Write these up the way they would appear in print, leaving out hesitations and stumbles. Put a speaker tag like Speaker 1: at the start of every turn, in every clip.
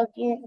Speaker 1: Okay,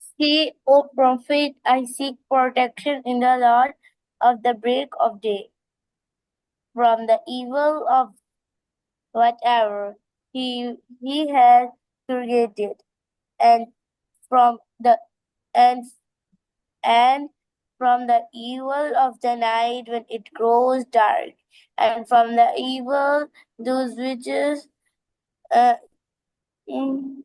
Speaker 1: See, O Prophet, I seek protection in the Lord of the break of day, from the evil of whatever he has created, and from the and and from the evil of the night when it grows dark, and from the evil those witches uh, in,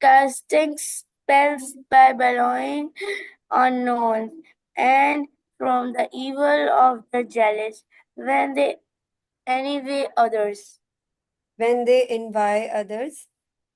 Speaker 1: Casting spells by bellowing unknown, and from the evil of the jealous when they envy others.
Speaker 2: When they envy others.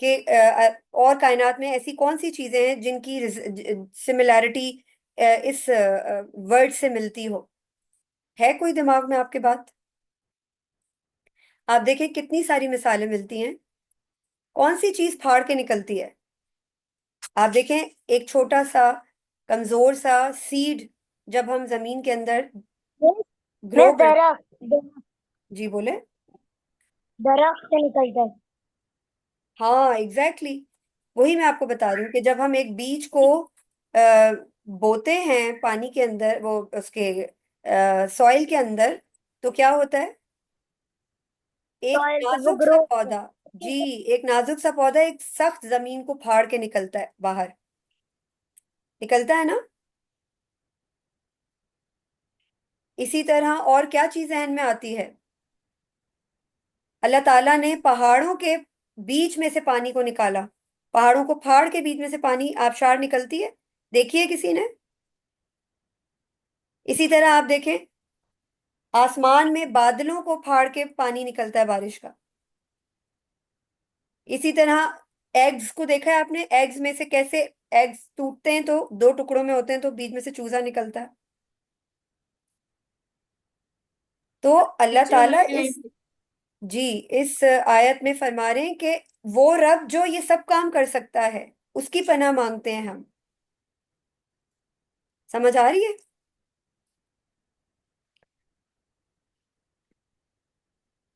Speaker 2: کہ اور کائنات میں ایسی کون سی چیزیں ہیں جن کی سملیرٹی اس ورڈ سے ملتی ہو؟ ہے کوئی دماغ میں آپ کے بات؟ آپ دیکھیں کتنی ساری مثالیں ملتی ہیں. کون سی چیز پھاڑ کے نکلتی ہے؟ آپ دیکھیں ایک چھوٹا سا کمزور سا سیڈ جب ہم زمین کے اندر
Speaker 1: مس
Speaker 2: گرو
Speaker 1: مس
Speaker 2: کر.
Speaker 1: درخت
Speaker 2: جی بولے.
Speaker 1: درخت سے نکلتا ہے.
Speaker 2: ہاں ایگزیکٹلی. وہی میں آپ کو بتا رہی ہوں کہ جب ہم ایک بیج کو آ، بوتے ہیں پانی کے اندر، وہ اس کے سوئل کے اندر، تو کیا ہوتا ہے؟ ایک
Speaker 1: سوئل سے وہ
Speaker 2: نازک سا
Speaker 1: گرو.
Speaker 2: پودا. جی. ایک نازک سا پودا ایک سخت زمین کو پھاڑ کے نکلتا ہے باہر. نکلتا ہے نا؟ اسی طرح اور کیا چیز ذہن میں آتی ہے؟ اللہ تعالیٰ نے پہاڑوں کے بیچ میں سے پانی کو نکالا. پہاڑوں کو پھاڑ کے بیچ میں سے پانی آبشار نکلتی ہے، دیکھیے کسی نے؟ اسی طرح آپ دیکھیں آسمان میں بادلوں کو پھاڑ کے پانی نکلتا ہے بارش کا. اسی طرح ایگز کو دیکھا ہے آپ نے؟ ایگز میں سے کیسے ایگز ٹوٹتے ہیں تو دو ٹکڑوں میں ہوتے ہیں تو بیچ میں سے چوزا نکلتا ہے. تو اللہ
Speaker 1: ٹیچر
Speaker 2: تعالیٰ
Speaker 1: میں
Speaker 2: اس جی اس آیت میں فرما رہے ہیں کہ وہ رب جو یہ سب کام کر سکتا ہے اس کی پناہ مانگتے ہیں ہم. سمجھ آ رہی ہے؟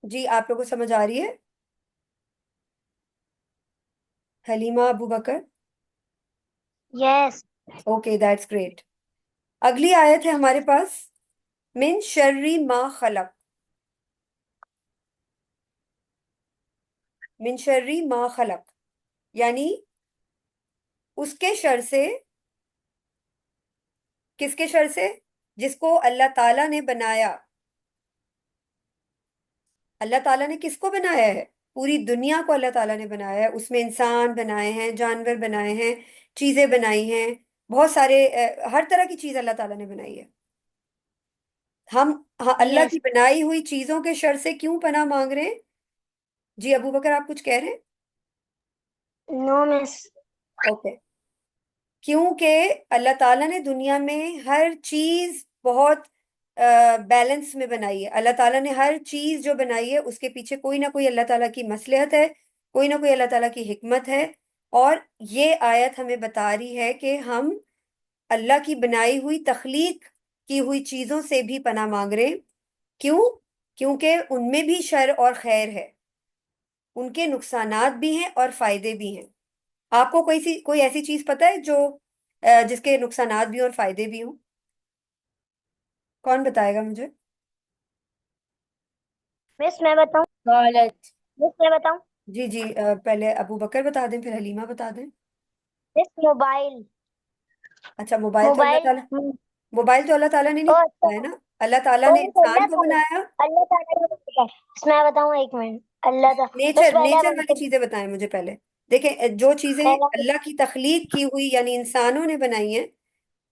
Speaker 2: جی آپ لوگوں کو سمجھ آ رہی ہے؟ Halima, Abu Bakr?
Speaker 1: Yes.
Speaker 2: Okay that's great. اگلی آیت ہے ہمارے پاس من شرری ما خلق. من شرری ما خلق یعنی اس کے شر سے. کس کے شر سے؟ جس کو اللہ تعالیٰ نے بنایا. اللہ تعالیٰ نے کس کو بنایا ہے؟ پوری دنیا کو اللہ تعالیٰ نے بنایا ہے. اس میں انسان بنائے ہیں، جانور بنائے ہیں، چیزیں بنائی ہیں، بہت سارے ہر طرح کی چیز اللہ تعالیٰ نے بنائی ہے. ہم ہاں اللہ
Speaker 1: یس.
Speaker 2: کی بنائی ہوئی چیزوں کے شر سے کیوں پناہ مانگ رہے ہیں؟ جی ابو بکر آپ کچھ کہہ رہے ہیں؟
Speaker 1: نو مس.
Speaker 2: اوکے. کیونکہ اللہ تعالیٰ نے دنیا میں ہر چیز بہت بیلنس میں بنائی ہے. اللہ تعالیٰ نے ہر چیز جو بنائی ہے اس کے پیچھے کوئی نہ کوئی اللہ تعالیٰ کی مصلحت ہے، کوئی نہ کوئی اللہ تعالیٰ کی حکمت ہے. اور یہ آیت ہمیں بتا رہی ہے کہ ہم اللہ کی بنائی ہوئی تخلیق کی ہوئی چیزوں سے بھی پناہ مانگ رہے ہیں. کیوں؟ کیونکہ ان میں بھی شر اور خیر ہے، ان کے نقصانات بھی ہیں اور فائدے بھی ہیں. آپ کو کوئی ایسی چیز پتہ ہے جو جس کے نقصانات بھی اور فائدے بھی ہوں؟ کون بتائے گا مجھے؟
Speaker 1: مس میں بتاؤں. غلط. مس میں بتاؤں.
Speaker 2: جی جی پہلے ابو بکر بتا دیں پھر حلیمہ بتا دیں.
Speaker 1: مس موبائل.
Speaker 2: اچھا موبائل تو اللہ
Speaker 1: موبائل.
Speaker 2: تعالیٰ، موبائل تو اللہ تعالیٰ نے نہیں
Speaker 1: او اچھا.
Speaker 2: بنایا نا. اللہ تعالیٰ نے
Speaker 1: وہی تو
Speaker 2: انسان
Speaker 1: اللہ
Speaker 2: کو
Speaker 1: تعالیٰ.
Speaker 2: بنایا.
Speaker 1: اللہ تعالیٰ نے بتایا. بس میں بتاؤں ایک منٹ. اللہ تعالیٰ بس
Speaker 2: نیچر
Speaker 1: پہلے
Speaker 2: نیچر
Speaker 1: آپ
Speaker 2: والی چیزیں بتائیں مجھے پہلے. دیکھیں جو چیزیں
Speaker 1: پہلا.
Speaker 2: اللہ کی تخلیق کی ہوئی یعنی انسانوں نے بنائی ہیں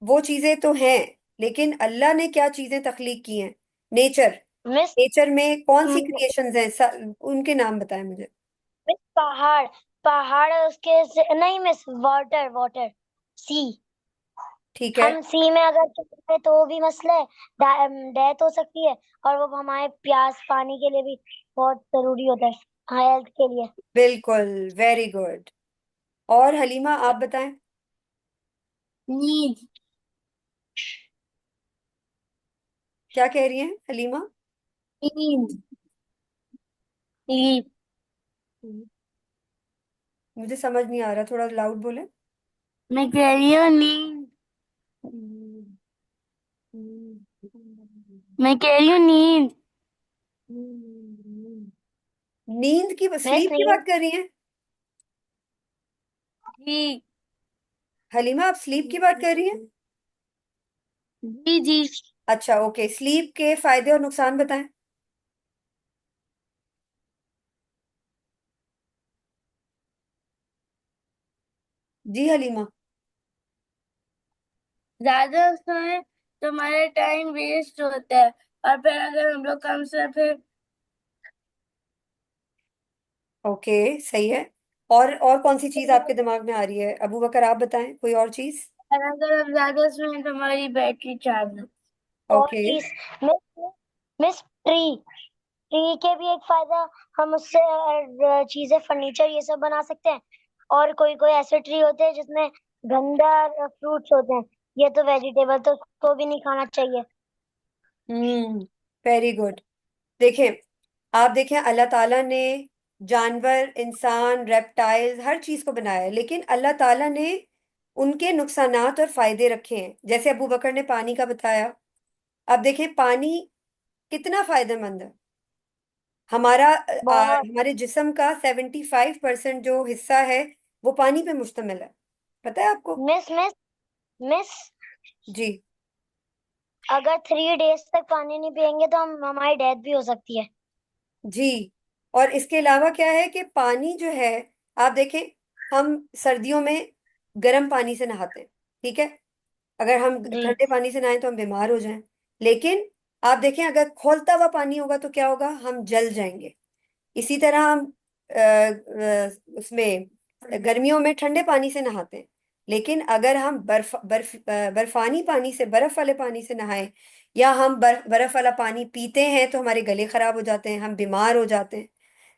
Speaker 2: وہ چیزیں تو ہیں، لیکن اللہ نے کیا چیزیں تخلیق کی ہیں؟ نیچر.
Speaker 1: مس.
Speaker 2: نیچر میں کون سی کریشنز ہیں؟ ان کے نام بتائیں مجھے.
Speaker 1: مس پہاڑ. پہاڑ اس کے نہیں مس واٹر. واٹر. سی.
Speaker 2: ٹھیک ہے.
Speaker 1: ہم سی میں اگر چلے تو وہ بھی مسئلہ ہے، ڈیتھ ہو سکتی ہے. اور وہ ہمارے پیاس پانی کے لیے بھی بہت ضروری ہوتا ہے ہیلتھ کے لیے.
Speaker 2: بالکل ویری گڈ. اور حلیمہ آپ بتائیں.
Speaker 1: نیند.
Speaker 2: کیا کہہ رہی ہیں حلیمہ؟
Speaker 1: نیند. سلیپ.
Speaker 2: مجھے سمجھ نہیں آ رہا، تھوڑا لاؤڈ بولیں.
Speaker 1: میں کہہ رہی ہوں نیند. میں کہہ رہی ہوں نیند.
Speaker 2: نیند کی
Speaker 1: مس
Speaker 2: سلیپ کی
Speaker 1: نیند.
Speaker 2: بات کر رہی ہیں؟
Speaker 1: جی.
Speaker 2: حلیمہ آپ سلیپ کی بات کر رہی ہیں؟
Speaker 1: جی. جی.
Speaker 2: اچھا اوکے. سلیپ کے فائدے اور نقصان بتائیں. جی حلیمہ.
Speaker 1: زیادہ سوئیں تو ہمارا ٹائم ویسٹ ہوتا ہے، اور پھر اگر ہم لوگ کم سوئیں پھر.
Speaker 2: اوکے صحیح ہے. اور کون سی چیز آپ کے دماغ میں آ رہی ہے؟ ابو بکر آپ بتائیں کوئی اور چیز.
Speaker 1: اور اگر ہم زیادہ سوئیں تو ہماری بیٹری چارج.
Speaker 3: اور
Speaker 2: اوکے.
Speaker 3: چیز مس مس ٹری ٹری کے بھی ایک فائدہ، ہم اس سے چیزیں فرنیچر یہ سب بنا سکتے ہیں. اور کوئی کوئی ایسے ٹری ہوتے ہیں جس میں گندا فروٹس ہوتے ہیں، یہ تو ویجیٹیبل تو اس کو بھی نہیں کھانا چاہیے.
Speaker 2: Very good. دیکھیں، آپ دیکھیں اللہ تعالیٰ نے جانور، انسان، ریپٹائل، ہر چیز کو بنایا ہے، لیکن اللہ تعالیٰ نے ان کے نقصانات اور فائدے رکھے ہیں. جیسے ابو بکر نے پانی کا بتایا. اب دیکھیں پانی کتنا فائدہ مند ہے. ہمارا
Speaker 3: بہت.
Speaker 2: ہمارے جسم کا 75% جو حصہ ہے وہ پانی پہ مشتمل ہے. پتہ ہے آپ کو؟
Speaker 3: مس مس مس
Speaker 2: جی.
Speaker 3: اگر 3 days تک پانی نہیں پئیں گے تو ہماری ڈیتھ بھی ہو سکتی ہے.
Speaker 2: جی. اور اس کے علاوہ کیا ہے کہ پانی جو ہے، آپ دیکھیں ہم سردیوں میں گرم پانی سے نہاتے ہیں، ٹھیک ہے. اگر ہم
Speaker 3: جی.
Speaker 2: ٹھنڈے پانی سے نہائیں تو ہم بیمار ہو جائیں. لیکن آپ دیکھیں اگر کھولتا ہوا پانی ہوگا تو کیا ہوگا؟ ہم جل جائیں گے. اسی طرح ہم اس میں گرمیوں میں ٹھنڈے پانی سے نہاتے ہیں، لیکن اگر ہم برفانی پانی سے، برف والے پانی سے نہائیں، یا ہم برف والا پانی پیتے ہیں تو ہمارے گلے خراب ہو جاتے ہیں، ہم بیمار ہو جاتے ہیں.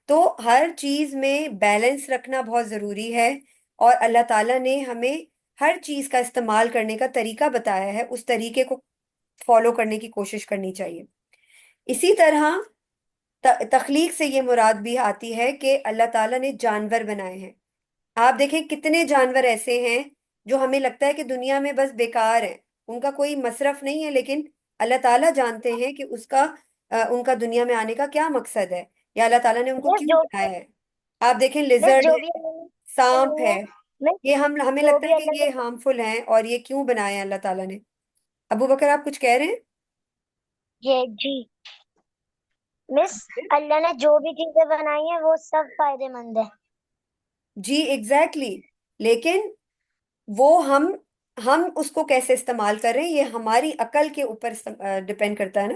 Speaker 2: تو ہر چیز میں بیلنس رکھنا بہت ضروری ہے. اور اللہ تعالیٰ نے ہمیں ہر چیز کا استعمال کرنے کا طریقہ بتایا ہے، اس طریقے کو فالو کرنے کی کوشش کرنی چاہیے. اسی طرح تخلیق سے یہ مراد بھی آتی ہے کہ اللہ تعالیٰ نے جانور بنائے ہیں. آپ دیکھیں کتنے جانور ایسے ہیں جو ہمیں لگتا ہے کہ دنیا میں بس بیکار ہیں، ان کا کوئی مصرف نہیں ہے، لیکن اللہ تعالیٰ جانتے ہیں کہ ان کا دنیا میں آنے کا کیا مقصد ہے، یا اللہ تعالیٰ نے ان کو
Speaker 3: مس
Speaker 2: کیوں
Speaker 3: جو
Speaker 2: بنایا ہے. آپ دیکھیں
Speaker 3: مس
Speaker 2: لیزرڈ
Speaker 3: جو
Speaker 2: ہے،
Speaker 3: بھی
Speaker 2: سانپ
Speaker 3: اللہ
Speaker 2: ہے.
Speaker 3: نے مس
Speaker 2: یہ ہمیں
Speaker 3: جو
Speaker 2: لگتا
Speaker 3: بھی
Speaker 2: ہے کہ
Speaker 3: اللہ
Speaker 2: یہ ہارمفل ہیں، اور یہ کیوں بنائے ہیں اللہ تعالیٰ نے. ابو بکر آپ کچھ کہہ رہے ہیں؟
Speaker 3: یہ جی مس اللہ نے جو بھی چیزیں بنائی ہیں وہ سب فائدے مند ہے.
Speaker 2: جی ایگزیکٹلی. لیکن وہ ہم اس کو کیسے استعمال کر رہے ہیں یہ ہماری عقل کے اوپر ڈپینڈ کرتا ہے نا.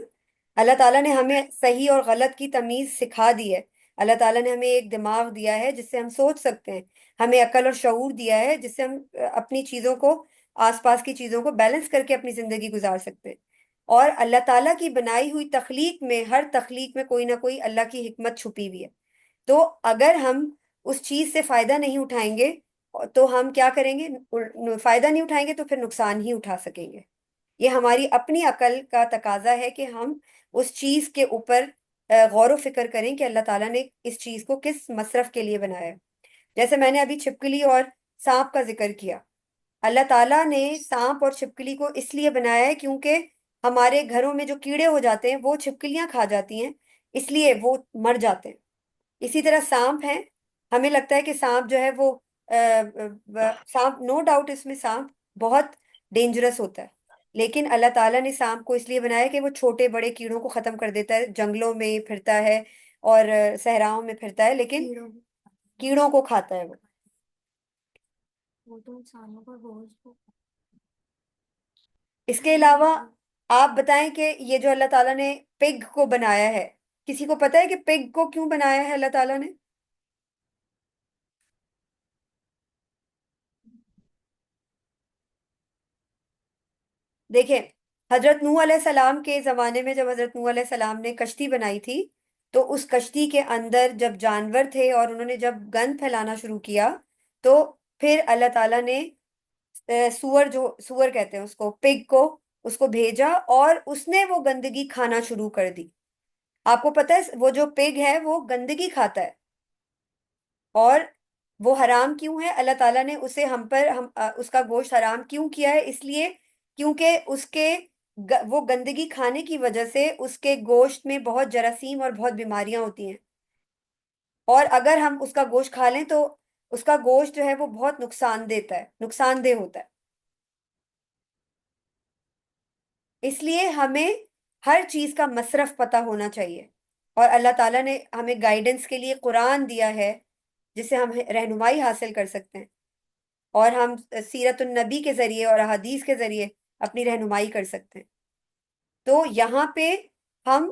Speaker 2: اللہ تعالیٰ نے ہمیں صحیح اور غلط کی تمیز سکھا دی ہے. اللہ تعالیٰ نے ہمیں ایک دماغ دیا ہے جس سے ہم سوچ سکتے ہیں. ہمیں عقل اور شعور دیا ہے جس سے ہم اپنی چیزوں کو، آس پاس کی چیزوں کو بیلنس کر کے اپنی زندگی گزار سکتے ہیں. اور اللہ تعالیٰ کی بنائی ہوئی تخلیق میں، ہر تخلیق میں کوئی نہ کوئی اللہ کی حکمت چھپی ہوئی ہے. تو اگر ہم اس چیز سے فائدہ نہیں اٹھائیں گے تو ہم کیا کریں گے؟ فائدہ نہیں اٹھائیں گے تو پھر نقصان ہی اٹھا سکیں گے. یہ ہماری اپنی عقل کا تقاضا ہے کہ ہم اس چیز کے اوپر غور و فکر کریں کہ اللہ تعالیٰ نے اس چیز کو کس مصرف کے لیے بنایا ہے. جیسے میں نے ابھی چھپکلی اور سانپ کا ذکر کیا. اللہ تعالیٰ نے سانپ اور چھپکلی کو اس لیے بنایا ہے کیونکہ ہمارے گھروں میں جو کیڑے ہو جاتے ہیں وہ چھپکلیاں کھا جاتی ہیں، اس لیے وہ مر جاتے ہیں. اسی طرح سانپ ہیں، ہمیں لگتا ہے کہ سانپ جو ہے وہ سانپ، نو ڈاؤٹ اس میں سانپ بہت ڈینجرس ہوتا ہے، لیکن اللہ تعالیٰ نے سانپ کو اس لیے بنایا کہ وہ چھوٹے بڑے کیڑوں کو ختم کر دیتا ہے، جنگلوں میں پھرتا ہے اور صحراؤں میں پھرتا ہے، لیکن کیڑوں کو کھاتا ہے وہ تو انسانوں کا گوشت. اس کے علاوہ آپ بتائیں کہ یہ جو اللہ تعالیٰ نے پگ کو بنایا ہے، کسی کو پتہ ہے کہ پگ کو کیوں بنایا ہے اللہ تعالیٰ نے؟ دیکھیں حضرت نوح علیہ السلام کے زمانے میں جب حضرت نوح علیہ السلام نے کشتی بنائی تھی تو اس کشتی کے اندر جب جانور تھے اور انہوں نے جب گند پھیلانا شروع کیا تو پھر اللہ تعالیٰ نے سور کہتے ہیں اس کو، پگ کو، اس کو بھیجا اور اس نے وہ گندگی کھانا شروع کر دی. آپ کو پتہ ہے وہ جو پگ ہے وہ گندگی کھاتا ہے، اور وہ حرام کیوں ہے؟ اللہ تعالیٰ نے اسے اس کا گوشت حرام کیوں کیا ہے؟ اس لیے کیونکہ وہ گندگی کھانے کی وجہ سے اس کے گوشت میں بہت جراثیم اور بہت بیماریاں ہوتی ہیں، اور اگر ہم اس کا گوشت کھا لیں تو اس کا گوشت جو ہے وہ بہت نقصان دہ ہوتا ہے. اس لیے ہمیں ہر چیز کا مصرف پتہ ہونا چاہیے، اور اللہ تعالیٰ نے ہمیں گائیڈنس کے لیے قرآن دیا ہے جس سے ہم رہنمائی حاصل کر سکتے ہیں، اور ہم سیرت النبی کے ذریعے اور احادیث کے ذریعے اپنی رہنمائی کر سکتے ہیں. تو یہاں پہ ہم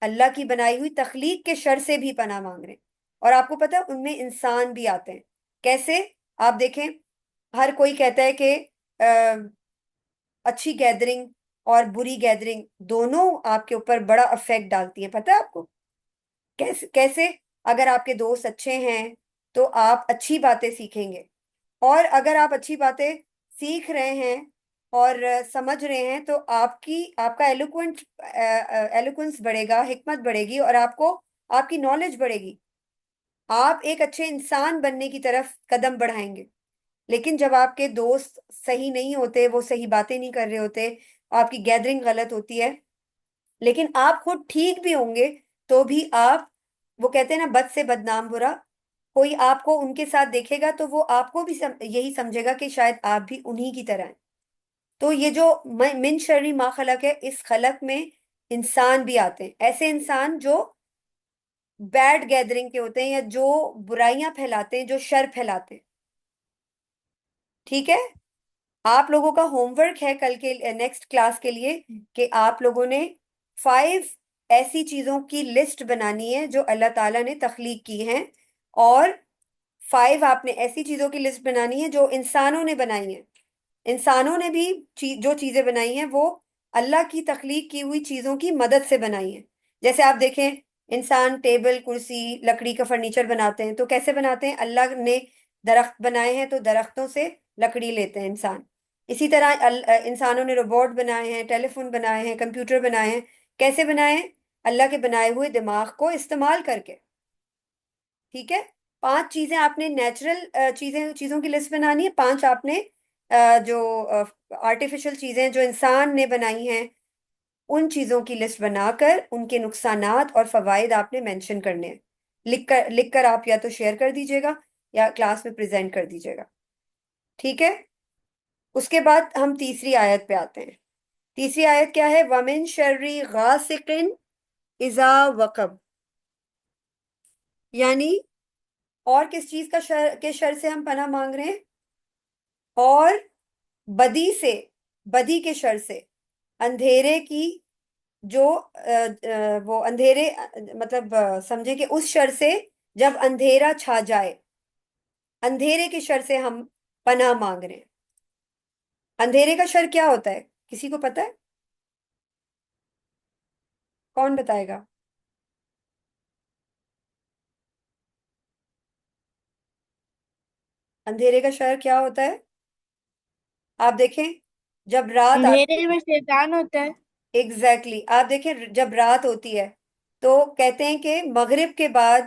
Speaker 2: اللہ کی بنائی ہوئی تخلیق کے شر سے بھی پناہ مانگ رہے ہیں، اور آپ کو پتہ ہے ان میں انسان بھی آتے ہیں. کیسے؟ آپ دیکھیں، ہر کوئی کہتا ہے کہ اچھی گیدرنگ اور بری گیدرنگ دونوں آپ کے اوپر بڑا افیکٹ ڈالتی ہیں، پتہ ہے آپ کو؟ کیسے؟ اگر آپ کے دوست اچھے ہیں تو آپ اچھی باتیں سیکھیں گے، اور اگر آپ اچھی باتیں سیکھ رہے ہیں اور سمجھ رہے ہیں تو آپ کا ایلوکوینس بڑھے گا، حکمت بڑھے گی، اور آپ کی نالج بڑھے گی، آپ ایک اچھے انسان بننے کی طرف قدم بڑھائیں گے۔ لیکن جب آپ کے دوست صحیح نہیں ہوتے، وہ صحیح باتیں نہیں کر رہے ہوتے، آپ کی گیدرنگ غلط ہوتی ہے، لیکن آپ خود ٹھیک بھی ہوں گے تو بھی وہ کہتے ہیں نا، بد سے بدنام برا، کوئی آپ کو ان کے ساتھ دیکھے گا تو وہ آپ کو بھی یہی سمجھے گا کہ شاید آپ بھی انہی کی طرح ہیں۔ تو یہ جو من شرری ما خلق ہے، اس خلق میں انسان بھی آتے ہیں، ایسے انسان جو بیڈ گیدرنگ کے ہوتے ہیں، یا جو برائیاں پھیلاتے ہیں، جو شر پھیلاتے ہیں۔ ٹھیک ہے؟ آپ لوگوں کا ہوم ورک ہے کل کے نیکسٹ کلاس کے لیے کہ آپ لوگوں نے 5 ایسی چیزوں کی لسٹ بنانی ہے جو اللہ تعالیٰ نے تخلیق کی ہیں، اور 5 آپ نے ایسی چیزوں کی لسٹ بنانی ہے جو انسانوں نے بنائی ہیں۔ انسانوں نے بھی جو چیزیں بنائی ہیں وہ اللہ کی تخلیق کی ہوئی چیزوں کی مدد سے بنائی ہیں۔ جیسے آپ دیکھیں، انسان ٹیبل، کرسی، لکڑی کا فرنیچر بناتے ہیں تو کیسے بناتے ہیں؟ اللہ نے درخت بنائے ہیں تو درختوں سے لکڑی لیتے ہیں انسان۔ اسی طرح انسانوں نے روبوٹ بنائے ہیں، ٹیلی فون بنائے ہیں، کمپیوٹر بنائے ہیں، کیسے بنائے ہیں؟ اللہ کے بنائے ہوئے دماغ کو استعمال کر کے۔ ٹھیک ہے؟ 5 چیزیں آپ نے نیچرل چیزوں کی لسٹ بنانی ہے، 5 آپ نے جو آرٹیفیشل چیزیں جو انسان نے بنائی ہیں ان چیزوں کی لسٹ بنا کر ان کے نقصانات اور فوائد آپ نے مینشن کرنے ہیں۔ لکھ کر آپ یا تو شیئر کر دیجیے گا یا کلاس میں پریزنٹ کر دیجیے گا۔ ٹھیک ہے؟ اس کے بعد ہم تیسری آیت پہ آتے ہیں۔ تیسری آیت کیا ہے؟ وَمِن شَرِّ غَاسِقٍ اِذَا وَقَبَ، یعنی اور کس چیز کے شر سے ہم پناہ مانگ رہے ہیں؟ اور بدی کے شر سے، اندھیرے کی جو وہ اندھیرے، مطلب سمجھے کہ اس شر سے جب اندھیرا چھا جائے، اندھیرے کے شر سے ہم پناہ مانگ رہے ہیں۔ اندھیرے کا شر کیا ہوتا ہے؟ کسی کو پتا ہے؟ کون بتائے گا؟ اندھیرے کا شر کیا ہوتا ہے؟ آپ دیکھیں، جب رات آتی
Speaker 1: اندھیرے میں شیطان ہوتا ہے۔
Speaker 2: ایگزیکٹلی، آپ دیکھیں جب رات ہوتی ہے تو کہتے ہیں کہ مغرب کے بعد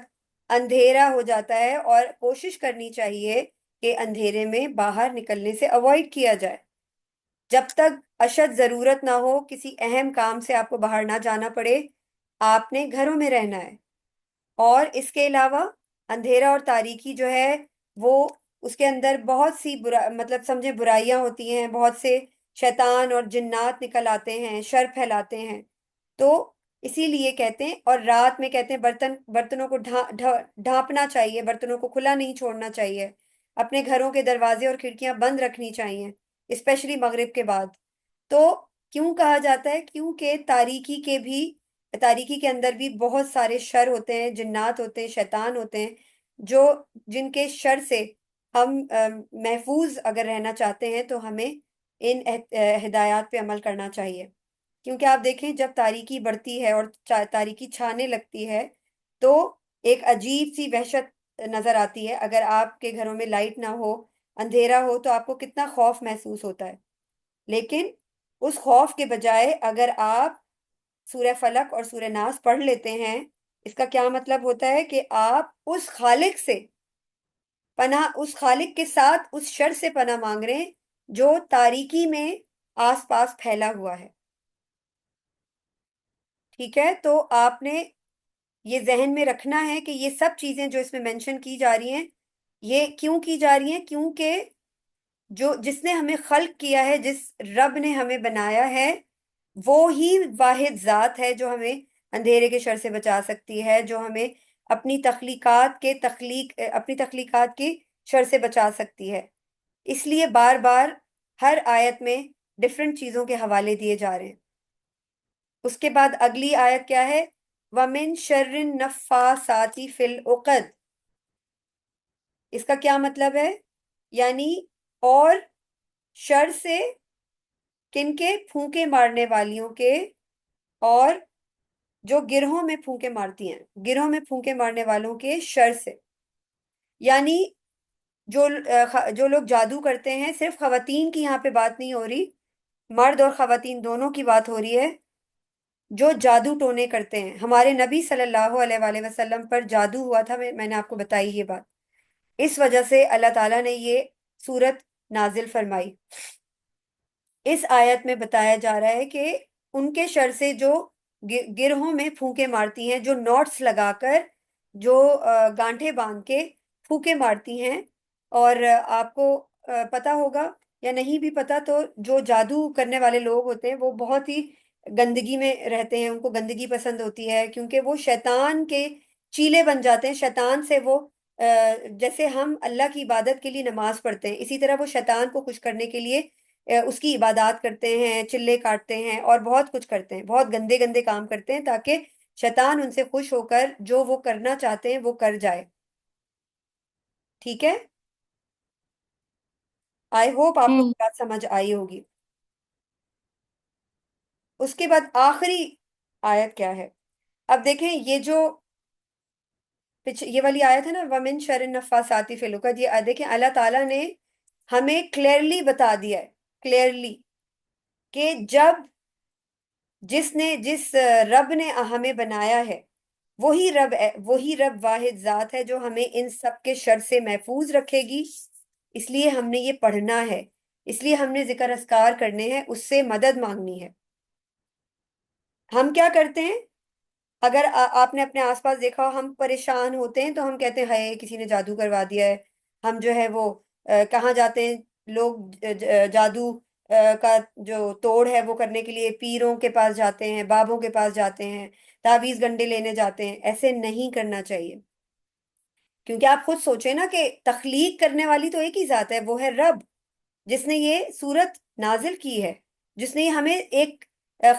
Speaker 2: اندھیرا ہو جاتا ہے، اور کوشش کرنی چاہیے کہ اندھیرے میں باہر نکلنے سے اوائڈ کیا جائے۔ جب تک اشد ضرورت نہ ہو، کسی اہم کام سے آپ کو باہر نہ جانا پڑے، آپ نے گھروں میں رہنا ہے۔ اور اس کے علاوہ اندھیرا اور تاریکی جو ہے وہ اس کے اندر بہت سی مطلب سمجھے برائیاں ہوتی ہیں، بہت سے شیطان اور جنات نکل آتے ہیں، شر پھیلاتے ہیں۔ تو اسی لیے کہتے ہیں، اور رات میں کہتے ہیں برتنوں کو ڈھانپنا چاہیے، برتنوں کو کھلا نہیں چھوڑنا چاہیے، اپنے گھروں کے دروازے اور کھڑکیاں بند رکھنی چاہیے، اسپیشلی مغرب کے بعد۔ تو کیوں کہا جاتا ہے؟ کیونکہ تاریکی کے اندر بھی بہت سارے شر ہوتے ہیں، جنات ہوتے ہیں، شیطان ہوتے ہیں، جن کے شر سے ہم محفوظ اگر رہنا چاہتے ہیں تو ہمیں ان ہدایات پہ عمل کرنا چاہیے۔ کیونکہ آپ دیکھیں، جب تاریکی بڑھتی ہے اور تاریکی چھانے لگتی ہے تو ایک عجیب سی وحشت نظر آتی ہے۔ اگر آپ کے گھروں میں لائٹ نہ ہو، اندھیرا ہو، تو آپ کو کتنا خوف محسوس ہوتا ہے۔ لیکن اس خوف کے بجائے اگر آپ سورہ فلق اور سورہ ناس پڑھ لیتے ہیں، اس کا کیا مطلب ہوتا ہے کہ آپ اس خالق کے ساتھ اس شر سے پناہ مانگ رہے ہیں جو تاریکی میں آس پاس پھیلا ہوا ہے۔ ٹھیک ہے؟ تو آپ نے یہ ذہن میں رکھنا ہے کہ یہ سب چیزیں جو اس میں مینشن کی جا رہی ہیں، یہ کیوں کی جا رہی ہیں؟ کیونکہ جس نے ہمیں خلق کیا ہے، جس رب نے ہمیں بنایا ہے، وہ ہی واحد ذات ہے جو ہمیں اندھیرے کے شر سے بچا سکتی ہے، جو ہمیں اپنی تخلیقات کی شر سے بچا سکتی ہے۔ اس لیے بار بار ہر آیت میں ڈفرنٹ چیزوں کے حوالے دیے جا رہے ہیں۔ اس کے بعد اگلی آیت کیا ہے؟ وَمِن شَرِّ النَّفَّاثَاتِ فِي الْعُقَدِ، اس کا کیا مطلب ہے؟ یعنی اور شر سے کن کے؟ پھونکے مارنے والیوں کے، اور جو گروہوں میں پھونکے مارتی ہیں، گروہ میں پھونکے مارنے والوں کے شر سے. یعنی جو لوگ جادو کرتے ہیں، صرف خواتین کی یہاں پہ بات نہیں ہو رہی، مرد اور خواتین دونوں کی بات ہو رہی ہے. جو جادو ٹونے کرتے ہیں، ہمارے نبی صلی اللہ علیہ وآلہ وسلم پر جادو ہوا تھا، میں نے آپ کو بتائی یہ بات. اس وجہ سے اللہ تعالیٰ نے یہ سورت نازل فرمائی. اس آیت میں بتایا جا رہا ہے کہ ان کے شر سے جو گروہوں میں پھونکے مارتی ہیں، جو نوٹس لگا کر، جو گانٹھے باندھ کے پھونکے مارتی ہیں. اور آپ کو پتا ہوگا یا نہیں بھی پتا، تو جو جادو کرنے والے لوگ ہوتے ہیں وہ بہت ہی گندگی میں رہتے ہیں، ان کو گندگی پسند ہوتی ہے، کیونکہ وہ شیطان کے چیلے بن جاتے ہیں. شیطان سے وہ جیسے ہم اللہ کی عبادت کے لیے نماز پڑھتے ہیں، اسی طرح وہ شیطان کو خوش کرنے کے لیے اس کی عبادات کرتے ہیں، چلے کاٹتے ہیں اور بہت کچھ کرتے ہیں، بہت گندے گندے کام کرتے ہیں، تاکہ شیطان ان سے خوش ہو کر جو وہ کرنا چاہتے ہیں وہ کر جائے. ٹھیک ہے؟ آئی ہوپ آپ کو بات سمجھ آئی ہوگی. اس کے بعد آخری آیت کیا ہے؟ اب دیکھیں، یہ جو یہ والی آیت ہے نا، وَمِن شَرِّ النَّفَّاثَاتِ فِي الْعُقَدِ، یہ دیکھیں اللہ تعالیٰ نے ہمیں کلیئرلی بتا دیا ہے، کلیئرلی، کہ جس رب نے ہمیں بنایا ہے، وہی رب واحد ذات ہے جو ہمیں ان سب کے شر سے محفوظ رکھے گی. اس لیے ہم نے یہ پڑھنا ہے، اس لیے ہم نے ذکر اذکار کرنے ہیں، اس سے مدد مانگنی ہے. ہم کیا کرتے ہیں؟ اگر آپ نے اپنے آس پاس دیکھا ہو، ہم پریشان ہوتے ہیں تو ہم کہتے ہیں ہائے کسی نے جادو کروا دیا ہے. ہم جو ہے وہ کہاں جاتے ہیں؟ لوگ جادو کا جو توڑ ہے وہ کرنے کے لیے پیروں کے پاس جاتے ہیں، بابوں کے پاس جاتے ہیں، تعویذ گنڈے لینے جاتے ہیں. ایسے نہیں کرنا چاہیے، کیونکہ آپ خود سوچیں نا کہ تخلیق کرنے والی تو ایک ہی ذات ہے، وہ ہے رب، جس نے یہ صورت نازل کی ہے، جس نے ہمیں ایک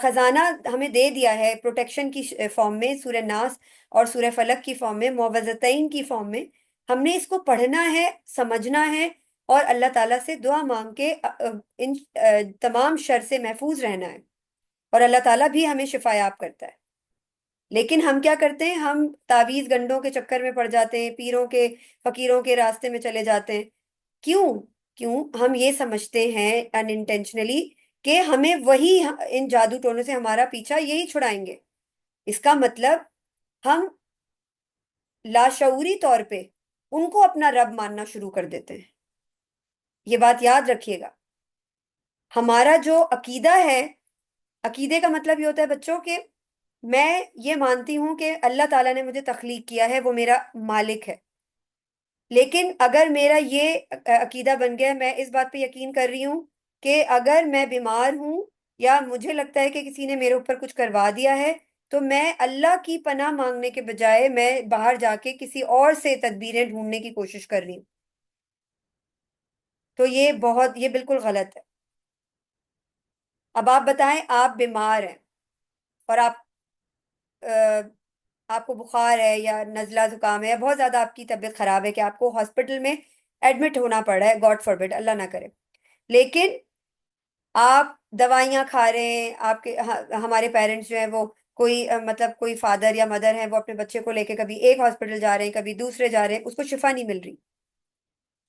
Speaker 2: خزانہ ہمیں دے دیا ہے پروٹیکشن کی فارم میں، سورہ ناس اور سورہ فلق کی فارم میں، معوذتین کی فارم میں. ہم نے اس کو پڑھنا ہے، سمجھنا ہے، اور اللہ تعالیٰ سے دعا مانگ کے ان تمام شر سے محفوظ رہنا ہے. اور اللہ تعالیٰ بھی ہمیں شفا یاب کرتا ہے. لیکن ہم کیا کرتے ہیں؟ ہم تعویذ گنڈوں کے چکر میں پڑ جاتے ہیں، پیروں کے، فقیروں کے راستے میں چلے جاتے ہیں. کیوں ہم یہ سمجھتے ہیں ان انٹینشنلی کہ ہمیں وہی ان جادو ٹونوں سے ہمارا پیچھا یہی چھڑائیں گے. اس کا مطلب ہم لاشعوری طور پہ ان کو اپنا رب ماننا شروع کر دیتے ہیں. یہ بات یاد رکھیے گا. ہمارا جو عقیدہ ہے، عقیدے کا مطلب یہ ہوتا ہے بچوں کہ میں یہ مانتی ہوں کہ اللہ تعالیٰ نے مجھے تخلیق کیا ہے، وہ میرا مالک ہے. لیکن اگر میرا یہ عقیدہ بن گیا، میں اس بات پہ یقین کر رہی ہوں کہ اگر میں بیمار ہوں یا مجھے لگتا ہے کہ کسی نے میرے اوپر کچھ کروا دیا ہے، تو میں اللہ کی پناہ مانگنے کے بجائے میں باہر جا کے کسی اور سے تدبیریں ڈھونڈنے کی کوشش کر رہی ہوں. تو یہ بالکل غلط ہے. اب آپ بتائیں، آپ بیمار ہیں اور آپ کو بخار ہے یا نزلہ زکام ہے یا بہت زیادہ آپ کی طبیعت خراب ہے کہ آپ کو ہاسپٹل میں ایڈمٹ ہونا پڑ رہا ہے، گاڈ فاربڈ، اللہ نہ کرے. لیکن آپ دوائیاں کھا رہے ہیں، آپ کے ہمارے پیرنٹس جو ہیں وہ مطلب کوئی فادر یا مدر ہیں، وہ اپنے بچے کو لے کے کبھی ایک ہاسپٹل جا رہے ہیں، کبھی دوسرے جا رہے ہیں، اس کو شفا نہیں مل رہی.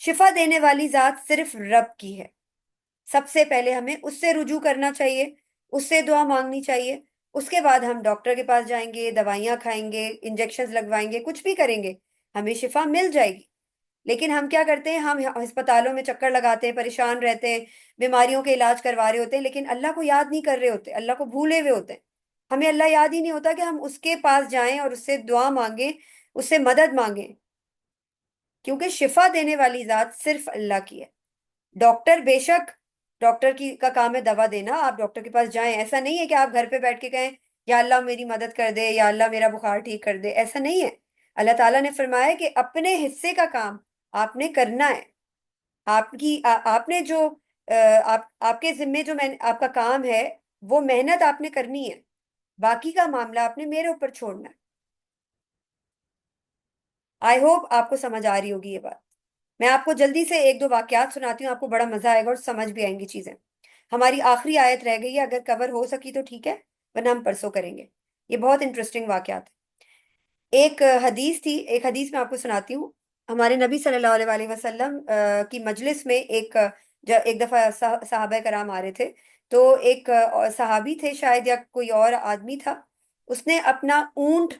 Speaker 2: شفا دینے والی ذات صرف رب کی ہے. سب سے پہلے ہمیں اس سے رجوع کرنا چاہیے، اس سے دعا مانگنی چاہیے. اس کے بعد ہم ڈاکٹر کے پاس جائیں گے، دوائیاں کھائیں گے، انجیکشنز لگوائیں گے، کچھ بھی کریں گے، ہمیں شفا مل جائے گی. لیکن ہم کیا کرتے ہیں؟ ہم ہسپتالوں میں چکر لگاتے ہیں، پریشان رہتے ہیں، بیماریوں کے علاج کروا رہے ہوتے ہیں، لیکن اللہ کو یاد نہیں کر رہے ہوتے، اللہ کو بھولے ہوئے ہوتے ہیں. ہمیں اللہ یاد ہی نہیں ہوتا کہ ہم اس کے پاس جائیں اور اس سے دعا مانگیں، اس سے مدد مانگیں، کیونکہ شفا دینے والی ذات صرف اللہ کی ہے. ڈاکٹر بے شک ڈاکٹر کا کام ہے دوا دینا، آپ ڈاکٹر کے پاس جائیں. ایسا نہیں ہے کہ آپ گھر پہ بیٹھ کے کہیں یا اللہ میری مدد کر دے، یا اللہ میرا بخار ٹھیک کر دے. ایسا نہیں ہے. اللہ تعالیٰ نے فرمایا کہ اپنے حصے کا کام آپ نے کرنا ہے. آپ نے جو آپ کے ذمے جو آپ کا کام ہے، وہ محنت آپ نے کرنی ہے، باقی کا معاملہ آپ نے میرے اوپر چھوڑنا ہے. آئی ہوپ آپ کو سمجھ آ رہی ہوگی یہ بات. میں آپ کو جلدی سے ایک دو واقعات سناتی ہوں، آپ کو بڑا مزہ آئے گا اور سمجھ بھی آئیں گی چیزیں۔ ہماری آخری آیت رہ گئی ہے، اگر کور ہو سکی تو ٹھیک ہے، ورنہ ہم پرسوں کریں گے۔ یہ بہت انٹرسٹنگ واقعات ہے۔ ایک حدیث تھی، ایک حدیث میں آپ کو سناتی ہوں۔ ہمارے نبی صلی اللہ علیہ وآلہ وسلم کی مجلس میں ایک دفعہ صحابہ کرام آ رہے تھے، تو ایک صحابی تھے شاید یا کوئی اور آدمی تھا، اس نے اپنا اونٹ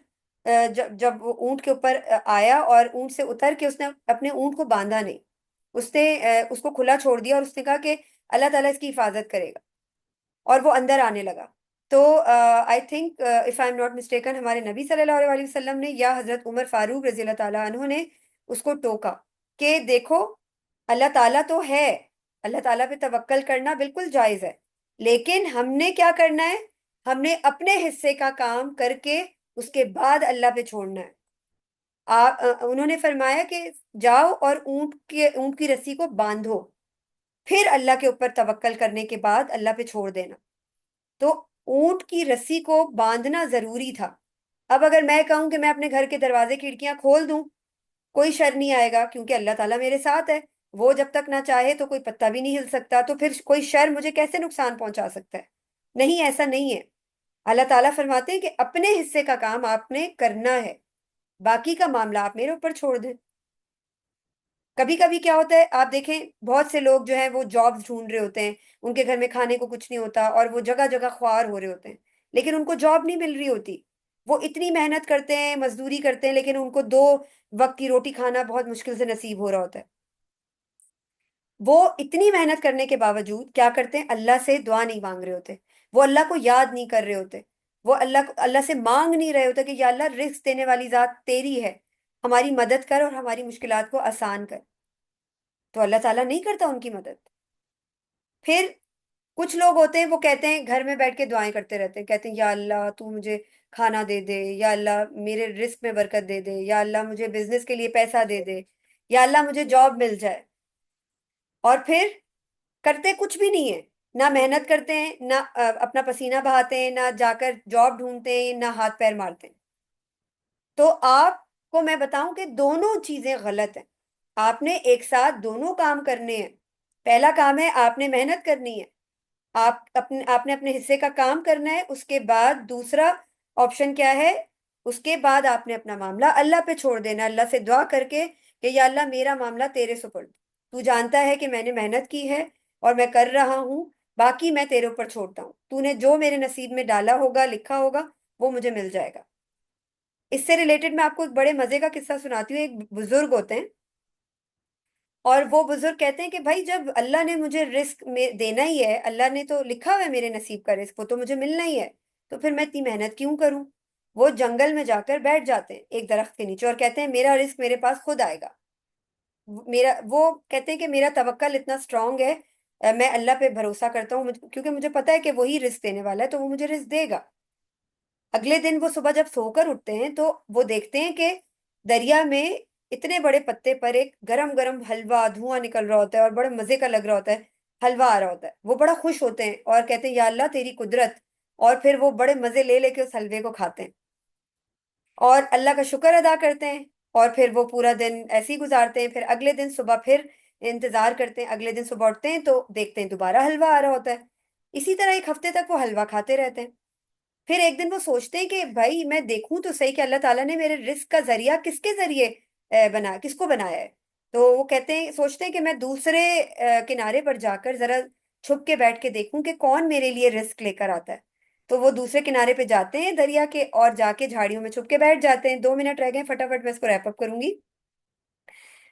Speaker 2: جب وہ اونٹ کے اوپر آیا اور اونٹ سے اتر کے اس نے اپنے اونٹ کو باندھا نہیں، اس نے اس کو کھلا چھوڑ دیا، اور اس نے کہا کہ اللہ تعالیٰ اس کی حفاظت کرے گا، اور وہ اندر آنے لگا۔ تو I think if I am not mistaken, ہمارے نبی صلی اللہ علیہ وسلم نے یا حضرت عمر فاروق رضی اللہ تعالیٰ عنہ نے اس کو ٹوکا کہ دیکھو، اللہ تعالیٰ تو ہے، اللہ تعالیٰ پہ توکل کرنا بالکل جائز ہے، لیکن ہم نے کیا کرنا ہے؟ ہم نے اپنے حصے کا کام کر کے اس کے بعد اللہ پہ چھوڑنا ہے۔ انہوں نے فرمایا کہ جاؤ اور اونٹ کی رسی کو باندھو، پھر اللہ کے اوپر توکل کرنے کے بعد اللہ پہ چھوڑ دینا۔ تو اونٹ کی رسی کو باندھنا ضروری تھا۔ اب اگر میں کہوں کہ میں اپنے گھر کے دروازے کھڑکیاں کھول دوں، کوئی شر نہیں آئے گا، کیونکہ اللہ تعالیٰ میرے ساتھ ہے، وہ جب تک نہ چاہے تو کوئی پتا بھی نہیں ہل سکتا، تو پھر کوئی شر مجھے کیسے نقصان پہنچا سکتا ہے؟ نہیں، ایسا نہیں ہے۔ اللہ تعالیٰ فرماتے ہیں کہ اپنے حصے کا کام آپ نے کرنا ہے، باقی کا معاملہ آپ میرے اوپر چھوڑ دیں۔ کبھی کبھی کیا ہوتا ہے، آپ دیکھیں بہت سے لوگ جو ہیں وہ جابز ڈھونڈ رہے ہوتے ہیں، ان کے گھر میں کھانے کو کچھ نہیں ہوتا اور وہ جگہ جگہ خوار ہو رہے ہوتے ہیں، لیکن ان کو جاب نہیں مل رہی ہوتی۔ وہ اتنی محنت کرتے ہیں، مزدوری کرتے ہیں، لیکن ان کو 2 وقت کی روٹی کھانا بہت مشکل سے نصیب ہو رہا ہوتا ہے۔ وہ اتنی محنت کرنے کے باوجود کیا کرتے ہیں؟ اللہ سے دعا نہیں مانگ رہے ہوتے، وہ اللہ کو یاد نہیں کر رہے ہوتے، وہ اللہ سے مانگ نہیں رہے ہوتے کہ یا اللہ، رزق دینے والی ذات تیری ہے، ہماری مدد کر اور ہماری مشکلات کو آسان کر۔ تو اللہ تعالیٰ نہیں کرتا ان کی مدد۔ پھر کچھ لوگ ہوتے ہیں، وہ کہتے ہیں گھر میں بیٹھ کے دعائیں کرتے رہتے ہیں، کہتے ہیں یا اللہ تو مجھے کھانا دے دے، یا اللہ میرے رزق میں برکت دے دے، یا اللہ مجھے بزنس کے لیے پیسہ دے دے، یا اللہ مجھے جاب مل جائے، اور پھر کرتے کچھ بھی نہیں ہے، نہ محنت کرتے ہیں، نہ اپنا پسینہ بہاتے ہیں، نہ جا کر جاب ڈھونڈتے ہیں، نہ ہاتھ پیر مارتے ہیں۔ تو آپ کو میں بتاؤں کہ دونوں چیزیں غلط ہیں، آپ نے ایک ساتھ دونوں کام کرنے ہیں۔ پہلا کام ہے آپ نے محنت کرنی ہے، آپ نے اپنے حصے کا کام کرنا ہے، اس کے بعد دوسرا آپشن کیا ہے؟ اس کے بعد آپ نے اپنا معاملہ اللہ پہ چھوڑ دینا، اللہ سے دعا کر کے کہ یا اللہ میرا معاملہ تیرے سپرد، تو جانتا ہے کہ میں نے محنت کی ہے اور میں کر رہا ہوں، باقی میں تیرے اوپر چھوڑتا ہوں، تو نے جو میرے نصیب میں ڈالا ہوگا، لکھا ہوگا، وہ مجھے مل جائے گا۔ اس سے ریلیٹڈ میں آپ کو ایک بڑے مزے کا قصہ سناتی ہوں۔ ایک بزرگ ہوتے ہیں، اور وہ بزرگ کہتے ہیں کہ بھائی جب اللہ نے مجھے رزق میں دینا ہی ہے، اللہ نے تو لکھا ہوا ہے میرے نصیب کا رزق، وہ تو مجھے ملنا ہی ہے، تو پھر میں اتنی محنت کیوں کروں؟ وہ جنگل میں جا کر بیٹھ جاتے ہیں ایک درخت کے نیچے اور کہتے ہیں میرا رزق میرے پاس خود آئے گا۔ وہ کہتے ہیں کہ میرا توکل اتنا اسٹرانگ ہے، میں اللہ پہ بھروسہ کرتا ہوں، کیونکہ مجھے پتا ہے کہ وہی رزق دینے والا ہے، تو وہ مجھے رزق دے گا۔ اگلے دن وہ صبح جب سو کر اٹھتے ہیں تو وہ دیکھتے ہیں کہ دریا میں اتنے بڑے پتے پر ایک گرم گرم حلوہ دھواں نکل رہا ہوتا ہے اور بڑے مزے کا لگ رہا ہوتا ہے، حلوہ آ رہا ہوتا ہے۔ وہ بڑا خوش ہوتے ہیں اور کہتے ہیں یا اللہ تیری قدرت، اور پھر وہ بڑے مزے لے لے کے اس حلوے کو کھاتے ہیں اور اللہ کا شکر ادا کرتے ہیں، اور پھر وہ پورا دن ایسے ہی گزارتے ہیں۔ پھر اگلے دن صبح پھر انتظار کرتے ہیں، اگلے دن صبح اٹھتے ہیں تو دیکھتے ہیں دوبارہ حلوہ آ رہا ہوتا ہے۔ اسی طرح ایک ہفتے تک وہ حلوہ کھاتے رہتے ہیں۔ پھر ایک دن وہ سوچتے ہیں کہ بھائی میں دیکھوں تو صحیح کہ اللہ تعالیٰ نے میرے رزق کا ذریعہ کس کے ذریعے بنا کس کو بنایا ہے۔ تو وہ کہتے ہیں، سوچتے ہیں کہ میں دوسرے کنارے پر جا کر ذرا چھپ کے بیٹھ کے دیکھوں کہ کون میرے لیے رزق لے کر آتا ہے۔ تو وہ دوسرے کنارے پہ جاتے ہیں دریا کے، اور جا کے جھاڑیوں میں چھپ کے بیٹھ جاتے ہیں۔ 2 منٹ رہ گئے، فٹافٹ میں اس کو ریپ اپ کروں گی۔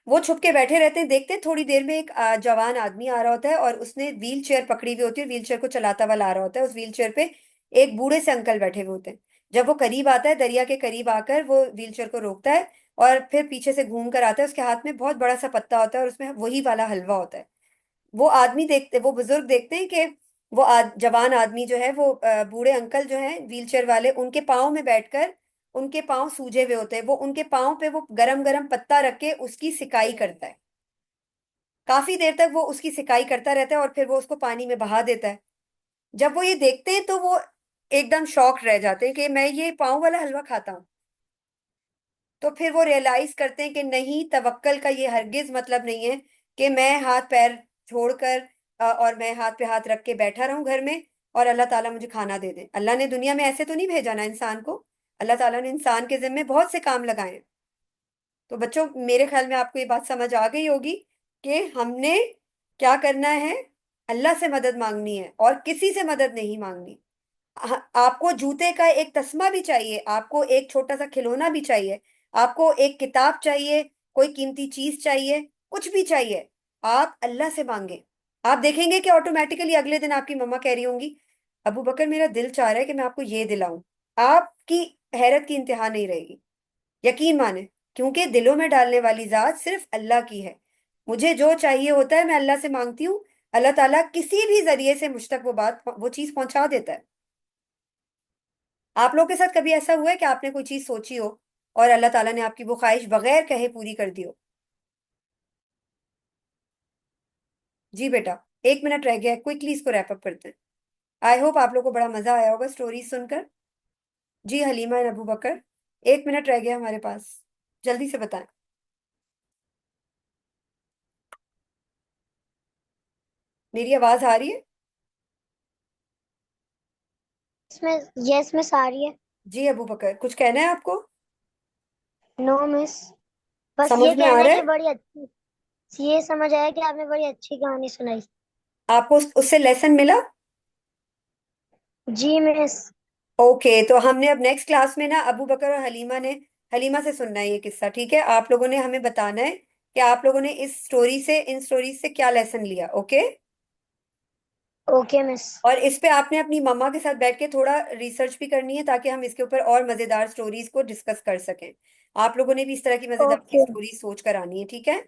Speaker 2: وہ چھپ کے بیٹھے رہتے ہیں، دیکھتے ہیں تھوڑی دیر میں ایک جوان آدمی آ رہا ہوتا ہے، اور اس نے ویل چیئر پکڑی ہوئی ہوتی ہے، ویل چیئر کو چلاتا ہوا لا رہا ہوتا ہے۔ اس ویل چیئر پہ ایک بوڑھے سے انکل بیٹھے ہوئے ہوتے ہیں۔ جب وہ قریب آتا ہے، دریا کے قریب آ کر وہ ویل چیئر کو روکتا ہے اور پھر پیچھے سے گھوم کر آتا ہے، اس کے ہاتھ میں بہت بڑا سا پتا ہوتا ہے اور اس میں وہی والا حلوہ ہوتا ہے۔ وہ بزرگ دیکھتے ہیں کہ وہ جوان آدمی جو ہے، وہ بوڑھے انکل جو ہیں ویل چیئر والے، ان کے پاؤں میں بیٹھ کر، ان کے پاؤں سوجے ہوئے ہوتے ہیں، وہ ان کے پاؤں پہ وہ گرم گرم پتا رکھ کے اس کی سکائی کرتا ہے۔ کافی دیر تک وہ اس کی سکائی کرتا رہتا ہے اور پھر وہ اس کو پانی میں بہا دیتا ہے۔ جب وہ یہ دیکھتے ہیں تو وہ ایک دم شاک رہ جاتے ہیں کہ میں یہ پاؤں والا حلوہ کھاتا ہوں۔ تو پھر وہ ریئلائز کرتے ہیں کہ نہیں، توکل کا یہ ہرگز مطلب نہیں ہے کہ میں ہاتھ پیر چھوڑ کر اور میں ہاتھ پہ ہاتھ رکھ کے بیٹھا رہوں گھر میں اور اللہ تعالیٰ مجھے کھانا دے دیں۔ اللہ نے دنیا میں ایسے تو نہیں بھیجا نا انسان کو، اللہ تعالیٰ نے انسان کے ذمے بہت سے کام لگائے ہیں۔ تو بچوں میرے خیال میں آپ کو یہ بات سمجھ آ گئی ہوگی کہ ہم نے کیا کرنا ہے، اللہ سے مدد مانگنی ہے اور کسی سے مدد نہیں مانگنی۔ آپ کو جوتے کا ایک تسمہ بھی چاہیے، آپ کو ایک چھوٹا سا کھلونا بھی چاہیے، آپ کو ایک کتاب چاہیے، کوئی قیمتی چیز چاہیے، کچھ بھی چاہیے، آپ اللہ سے مانگیں۔ آپ دیکھیں گے کہ آٹومیٹیکلی اگلے دن آپ کی مما کہہ رہی ہوں گی ابو بکر میرا دل چاہ رہا ہے کہ میں آپ کو یہ دلاؤں، آپ کی حیرت کی انتہا نہیں رہے گی، یقین مانیں، کیونکہ دلوں میں ڈالنے والی ذات صرف اللہ کی ہے۔ مجھے جو چاہیے ہوتا ہے میں اللہ سے مانگتی ہوں، اللہ تعالیٰ کسی بھی ذریعے سے مجھ تک وہ چیز پہنچا دیتا ہے۔ آپ لوگ کے ساتھ کبھی ایسا ہوا ہے کہ آپ نے کوئی چیز سوچی ہو اور اللہ تعالیٰ نے آپ کی وہ خواہش بغیر کہے پوری کر دی ہو؟ جی بیٹا، 1 منٹ رہ گیا ہے، کوئکلی اس کو ریپ اپ کرتے ہیں۔ آئی ہوپ آپ لوگ کو بڑا مزہ آیا ہوگا سٹوری سن کر۔ جی حلیمہ اور ابو بکر، 1 منٹ رہ گیا ہمارے پاس، جلدی سے بتائیں۔ میری آواز آ رہی ہے؟
Speaker 3: یس مس آ رہی ہے۔
Speaker 2: جی ابو بکر، کچھ کہنا ہے آپ کو؟
Speaker 3: نو مس، بس
Speaker 2: سمجھ
Speaker 3: یہ
Speaker 2: میں آ
Speaker 3: کہنا
Speaker 2: رہا
Speaker 3: ہے
Speaker 2: ہے؟
Speaker 3: کہ بڑی اچھی، یہ سمجھ آیا کہ آپ نے بڑی اچھی کہانی سنائی۔
Speaker 2: آپ کو اس سے لیسن ملا؟
Speaker 3: جی مس۔
Speaker 2: اوکے، تو ہم نے اب نیکسٹ کلاس میں نا ابو بکر اور حلیمہ سے سننا ہے یہ قصہ، ٹھیک ہے؟ آپ لوگوں نے ہمیں بتانا ہے کہ آپ لوگوں نے ان سٹوری سے کیا لیسن لیا، اوکے؟
Speaker 3: اوکے مس۔
Speaker 2: اور اس پہ آپ نے اپنی مما کے ساتھ بیٹھ کے تھوڑا ریسرچ بھی کرنی ہے تاکہ ہم اس کے اوپر اور مزیدار سٹوریز کو ڈسکس کر سکیں۔ آپ لوگوں نے بھی اس طرح کی مزیدار کی
Speaker 3: اوکے
Speaker 2: سٹوریز سوچ کر آنی ہے، ٹھیک ہے؟